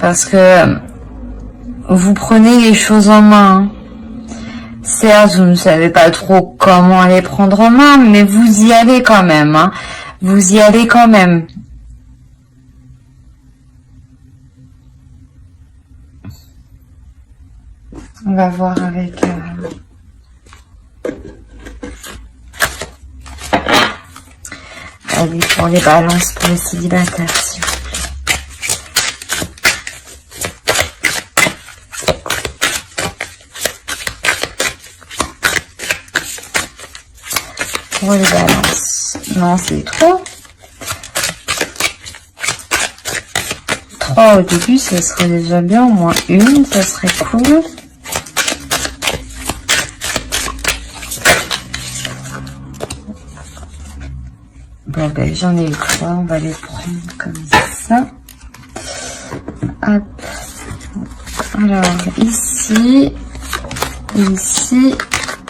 parce que vous prenez les choses en main. Certes, vous ne savez pas trop comment les prendre en main, mais vous y allez quand même. Hein. Vous y allez quand même. On va voir avec... Allez, pour les balances, pour les célibataires, s'il vous plaît. Pour les balances. Non, c'est trop. 3 au début, ça serait déjà bien. Au moins une, ça serait cool. Bon, ben, j'en ai eu 3. On va les prendre comme ça. Hop. Alors, ici, ici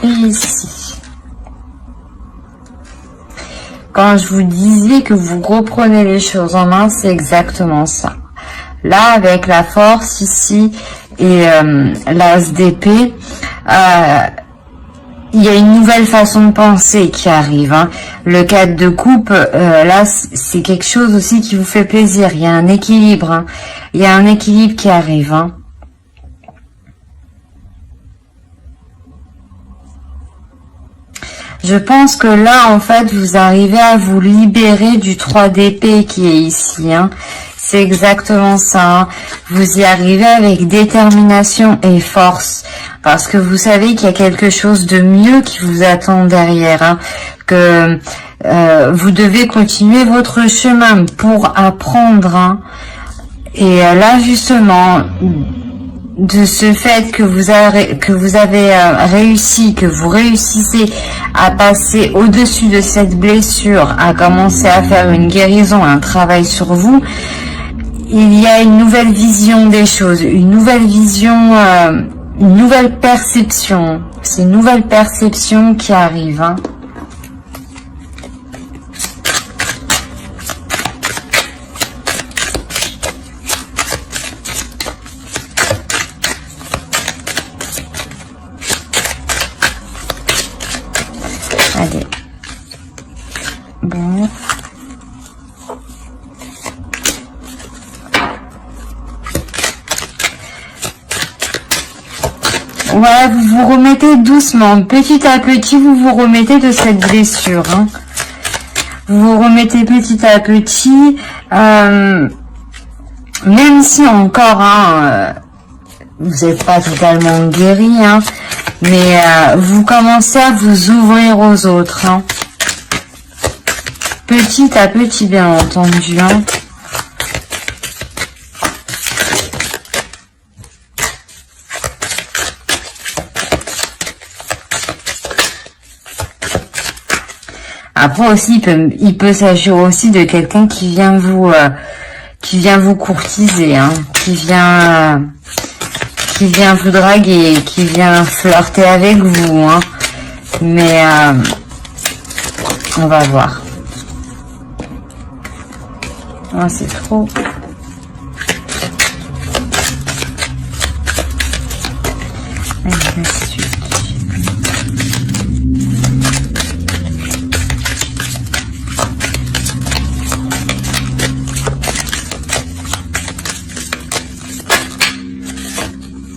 et ici. Quand je vous disais que vous reprenez les choses en main, c'est exactement ça. Là, avec la force ici et l'as d'épée, il y a une nouvelle façon de penser qui arrive. Hein. Le 4 de coupe, là, c'est quelque chose aussi qui vous fait plaisir. Il y a un équilibre. Hein. Il y a un équilibre qui arrive. Hein. Je pense que là, en fait, vous arrivez à vous libérer du 3 d'épée qui est ici. Hein. C'est exactement ça. Hein. Vous y arrivez avec détermination et force. Parce que vous savez qu'il y a quelque chose de mieux qui vous attend derrière. Hein. Que vous devez continuer votre chemin pour apprendre. Hein. Et là, justement... de ce fait que vous avez réussi, que vous réussissez à passer au-dessus de cette blessure, à commencer à faire une guérison, un travail sur vous, il y a une nouvelle vision des choses, une nouvelle vision, une nouvelle perception. C'est une nouvelle perception qui arrive. Hein. Allez. Bon. Ouais, vous vous remettez doucement. Petit à petit, vous vous remettez de cette blessure. Hein. Vous vous remettez petit à petit. Même si encore, hein, vous n'êtes pas totalement guéri, hein, mais vous commencez à vous ouvrir aux autres. Hein. Petit à petit, bien entendu. Hein. Après aussi, il peut s'agir aussi de quelqu'un qui vient vous courtiser, hein, qui vient vous draguer, qui vient flirter avec vous, hein. Mais on va voir. Oh, c'est trop. Allez, la suite.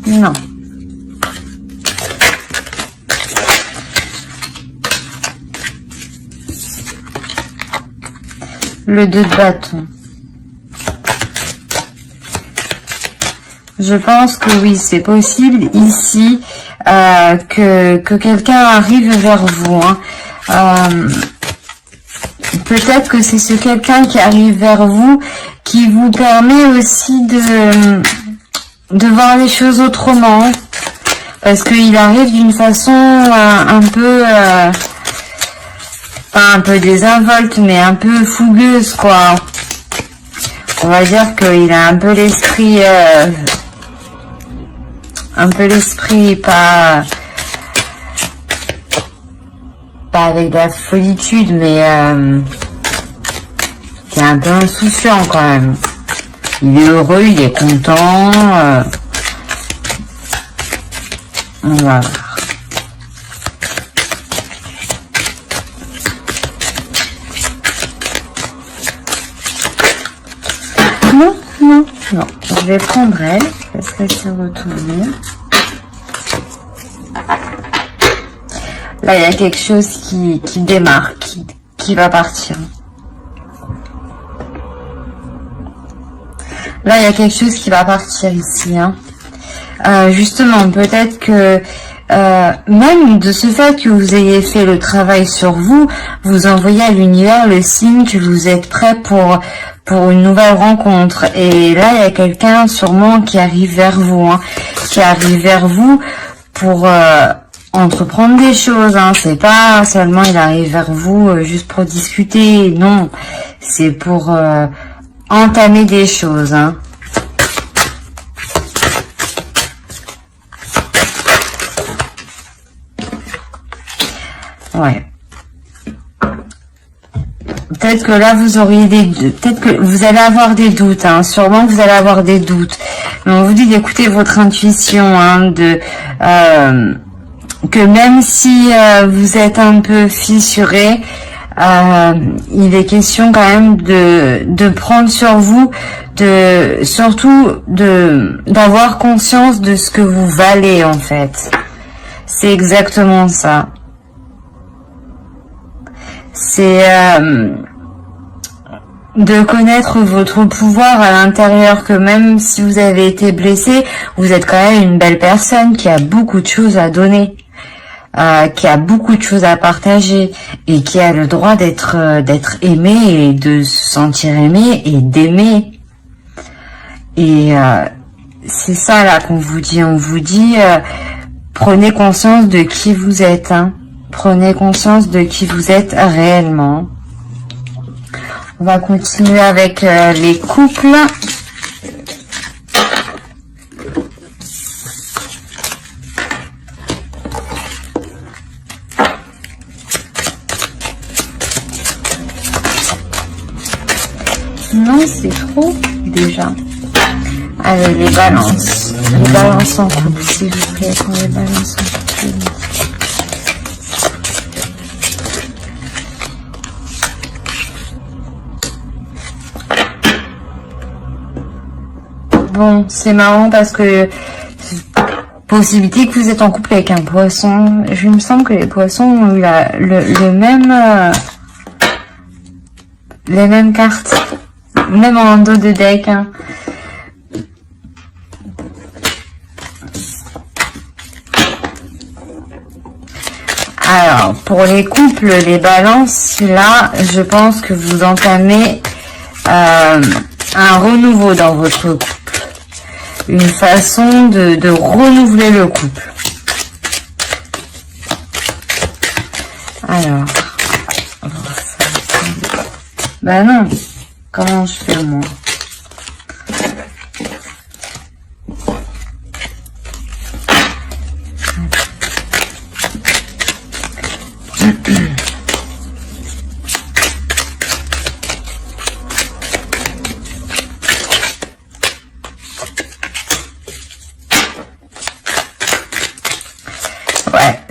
Non. Le 2 de bâton. Je pense que oui, c'est possible ici que quelqu'un arrive vers vous. Hein. Peut-être que c'est ce quelqu'un qui arrive vers vous qui vous permet aussi de voir les choses autrement. Parce qu'il arrive d'une façon un peu... pas un peu désinvolte, mais un peu fougueuse, quoi. On va dire qu'il a un peu l'esprit... pas avec de la folitude, mais qui est un peu insouciant quand même. il est heureux, il est content. Voilà. Non, non, non. Je vais prendre elle. Parce qu'elle s'est retournée. Là, il y a quelque chose qui démarre, qui va partir. Là, il y a quelque chose qui va partir ici. Hein. Justement, peut-être que même de ce fait que vous ayez fait le travail sur vous, vous envoyez à l'univers le signe que vous êtes prêt pour une nouvelle rencontre. Et là, il y a quelqu'un sûrement qui arrive vers vous, hein, qui arrive vers vous pour entreprendre des choses. Hein. C'est pas seulement il arrive vers vous juste pour discuter, non, c'est pour entamer des choses. Hein. Ouais. Peut-être que là vous auriez peut-être que vous allez avoir des doutes, hein. Sûrement que vous allez avoir des doutes. Mais on vous dit d'écouter votre intuition, hein, que même si vous êtes un peu fissuré, il est question quand même de prendre sur vous, surtout d'avoir conscience de ce que vous valez en fait. C'est exactement ça. C'est de connaître votre pouvoir à l'intérieur, que même si vous avez été blessé, vous êtes quand même une belle personne qui a beaucoup de choses à donner, qui a beaucoup de choses à partager et qui a le droit d'être aimé et de se sentir aimé et d'aimer. Et c'est ça là qu'on vous dit. On vous dit prenez conscience de qui vous êtes. Hein. Prenez conscience de qui vous êtes réellement. On va continuer avec les couples. Non, c'est trop déjà. Allez, les balances. Les balances en couple, s'il vous plaît, quand les balances en couple. Bon, c'est marrant parce que possibilité que vous êtes en couple avec un poisson. Je me semble que les poissons ont eu les mêmes cartes, même en dos de deck. Hein. Alors, pour les couples, les balances, là, je pense que vous entamez un renouveau dans votre couple. Une façon de renouveler le couple. Alors, bah non, comment je fais moi?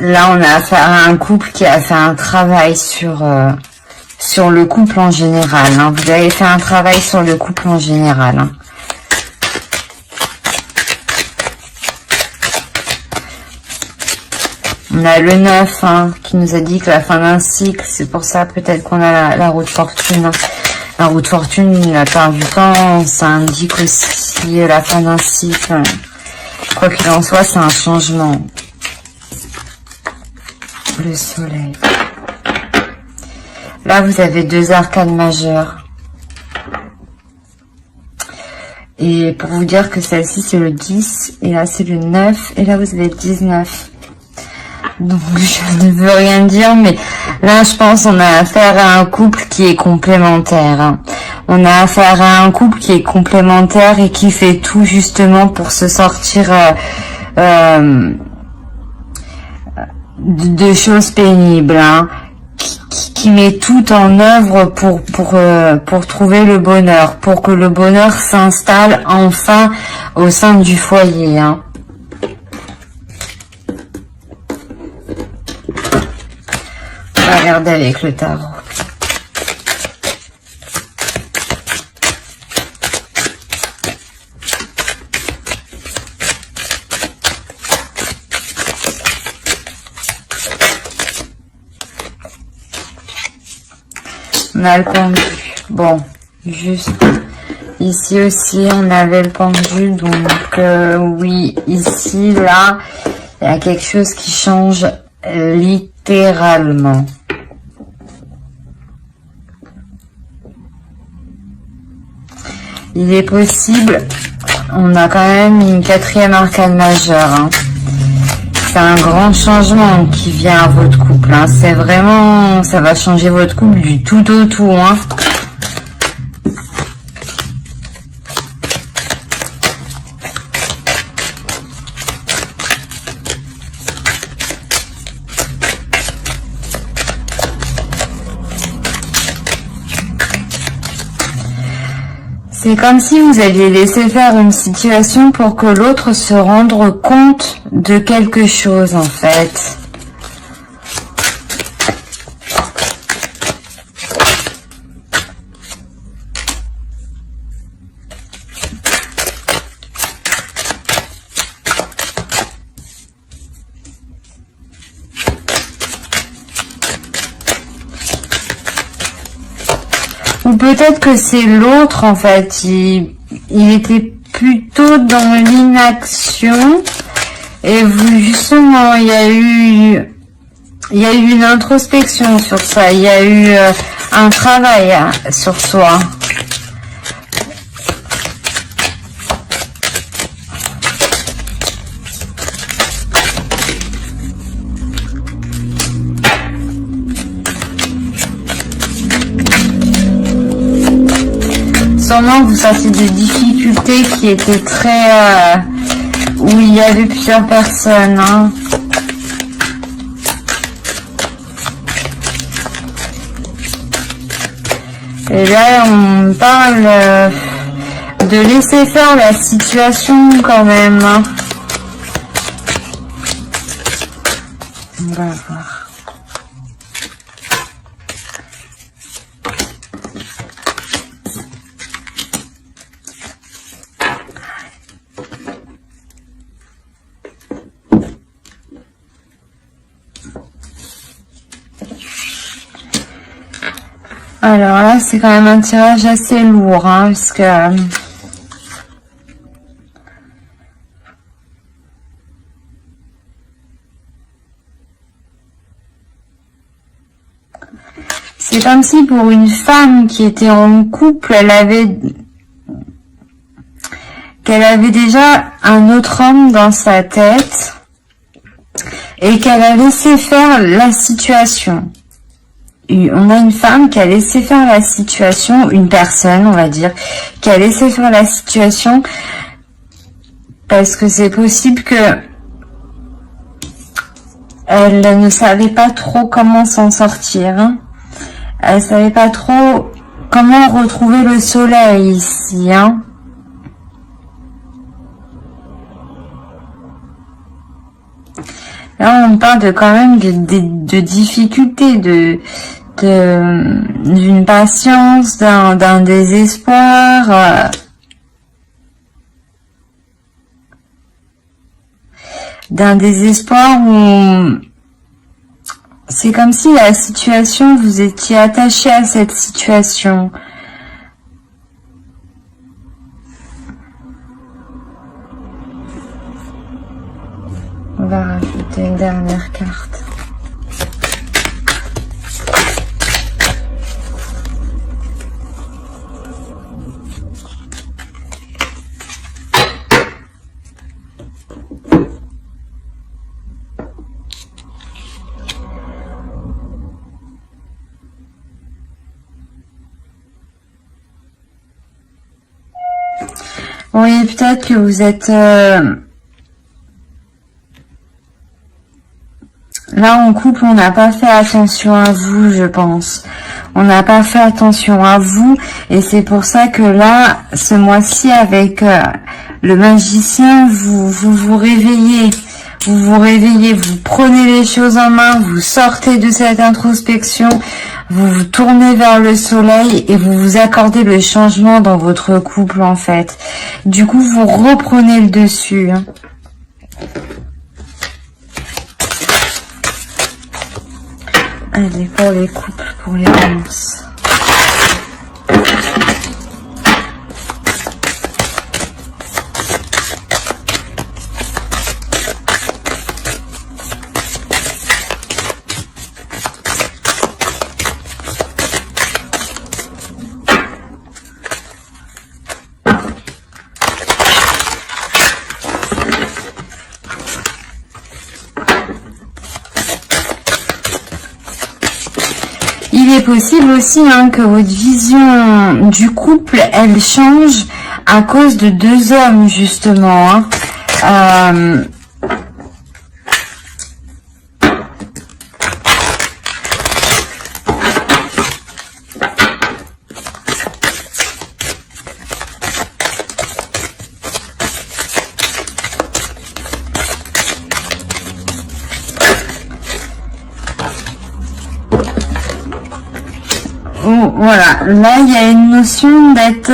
Là, on a affaire à un couple qui a fait un travail sur le couple en général. Hein. Vous avez fait un travail sur le couple en général. Hein. On a le 9 hein, qui nous a dit que la fin d'un cycle, c'est pour ça peut-être qu'on a la roue de fortune. Hein. La roue de fortune, la part du temps, ça indique aussi la fin d'un cycle. Quoi qu'il en soit, c'est un changement. Le soleil. Là, vous avez deux arcanes majeures. Et pour vous dire que celle-ci, c'est le 10. Et là, c'est le 9. Et là, vous avez le 19. Donc, je ne veux rien dire. Mais là, je pense qu'on a affaire à un couple qui est complémentaire. Hein. On a affaire à un couple qui est complémentaire et qui fait tout justement pour se sortir... de choses pénibles, hein, qui met tout en œuvre pour trouver le bonheur, pour que le bonheur s'installe enfin au sein du foyer, hein. On va regarder avec le tarot. On a le pendu. Bon, juste ici aussi, on avait le pendu. Donc, oui, ici, là, il y a quelque chose qui change littéralement. Il est possible, on a quand même une 4e arcane majeure, hein. C'est un grand changement qui vient à votre couple, hein. C'est vraiment, ça va changer votre couple du tout au tout, hein. C'est comme si vous aviez laissé faire une situation pour que l'autre se rende compte de quelque chose, en fait. Ou peut-être que c'est l'autre, en fait, il était plutôt dans l'inaction, et vous, justement, il y a eu une introspection sur ça, il y a eu un travail sur soi. Sûrement vous sentiez des difficultés qui étaient très... où il y avait plusieurs personnes, hein. Et là, on parle de laisser faire la situation quand même, hein. On va voir. Alors là, c'est quand même un tirage assez lourd, hein, parce que c'est comme si pour une femme qui était en couple, qu'elle avait déjà un autre homme dans sa tête et qu'elle a laissé faire la situation. On a une femme qui a laissé faire la situation, une personne, on va dire, qui a laissé faire la situation parce que c'est possible que elle ne savait pas trop comment s'en sortir, hein. Elle savait pas trop comment retrouver le soleil ici, hein. Là, on parle de quand même de difficultés, d'une patience, d'un désespoir, où c'est comme si la situation, vous étiez attaché à cette situation. On va rajouter une dernière carte. Oui, peut-être que vous êtes Là, en couple, on n'a pas fait attention à vous, je pense. On n'a pas fait attention à vous. Et c'est pour ça que là, ce mois-ci, avec le magicien, vous réveillez. Vous réveillez, vous prenez les choses en main, vous sortez de cette introspection, vous vous tournez vers le soleil et vous vous accordez le changement dans votre couple, en fait. Du coup, vous reprenez le dessus. Allez, pour les couples, pour les romances. Il est possible aussi que votre vision du couple, elle change à cause de deux hommes, justement. Voilà, là il y a une notion d'être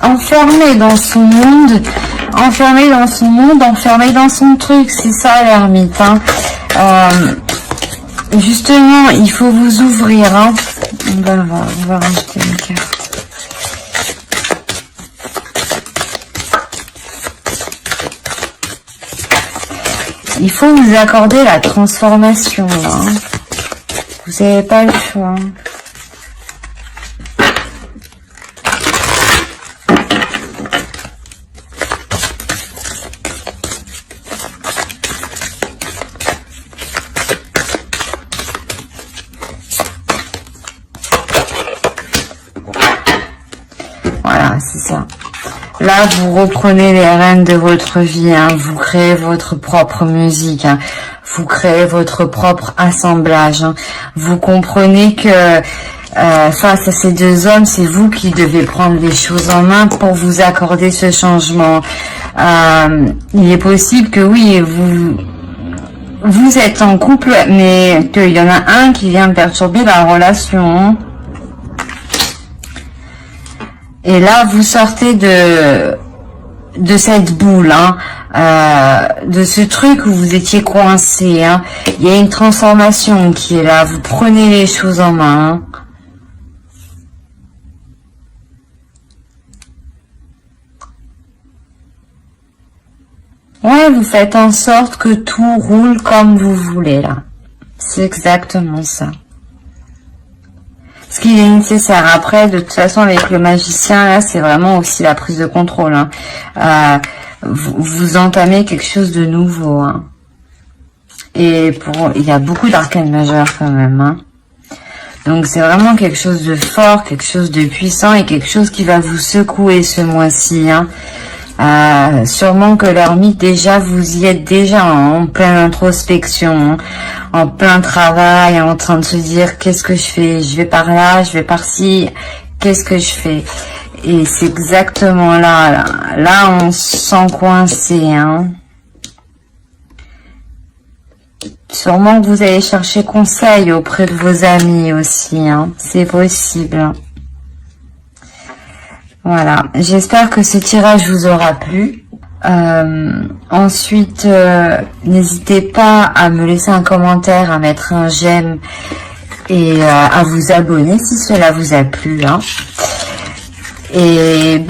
enfermé dans son monde, enfermé dans son truc, c'est ça l'ermite. Justement, il faut vous ouvrir. On va rajouter une carte. Il faut vous accorder la transformation là. Vous n'avez pas le choix. Voilà, c'est ça. Là, vous reprenez les rênes de votre vie, vous créez votre propre musique, vous créez votre propre assemblage. Vous comprenez que face à ces deux hommes, c'est vous qui devez prendre les choses en main pour vous accorder ce changement. Il est possible que oui, vous êtes en couple, mais qu'il y en a un qui vient perturber la relation. Et là, vous sortez de cette boule, de ce truc où vous étiez coincé. Il y a une transformation qui est là. Vous prenez les choses en main. Ouais, vous faites en sorte que tout roule comme vous voulez, là. C'est exactement ça. Ce qui est nécessaire. Après, de toute façon, avec le magicien, là, c'est vraiment aussi la prise de contrôle. Vous entamez quelque chose de nouveau. Et il y a beaucoup d'arcanes majeures quand même. Donc, c'est vraiment quelque chose de fort, quelque chose de puissant et quelque chose qui va vous secouer ce mois-ci. Sûrement que l'ermite, déjà, vous y êtes déjà en pleine introspection, en plein travail, en train de se dire qu'est-ce que je fais, je vais par là, je vais par-ci, qu'est-ce que je fais. Et c'est exactement là, on se sent coincé. Sûrement que vous allez chercher conseil auprès de vos amis aussi, c'est possible. Voilà, j'espère que ce tirage vous aura plu. Ensuite, n'hésitez pas à me laisser un commentaire, à mettre un j'aime et à vous abonner si cela vous a plu. Et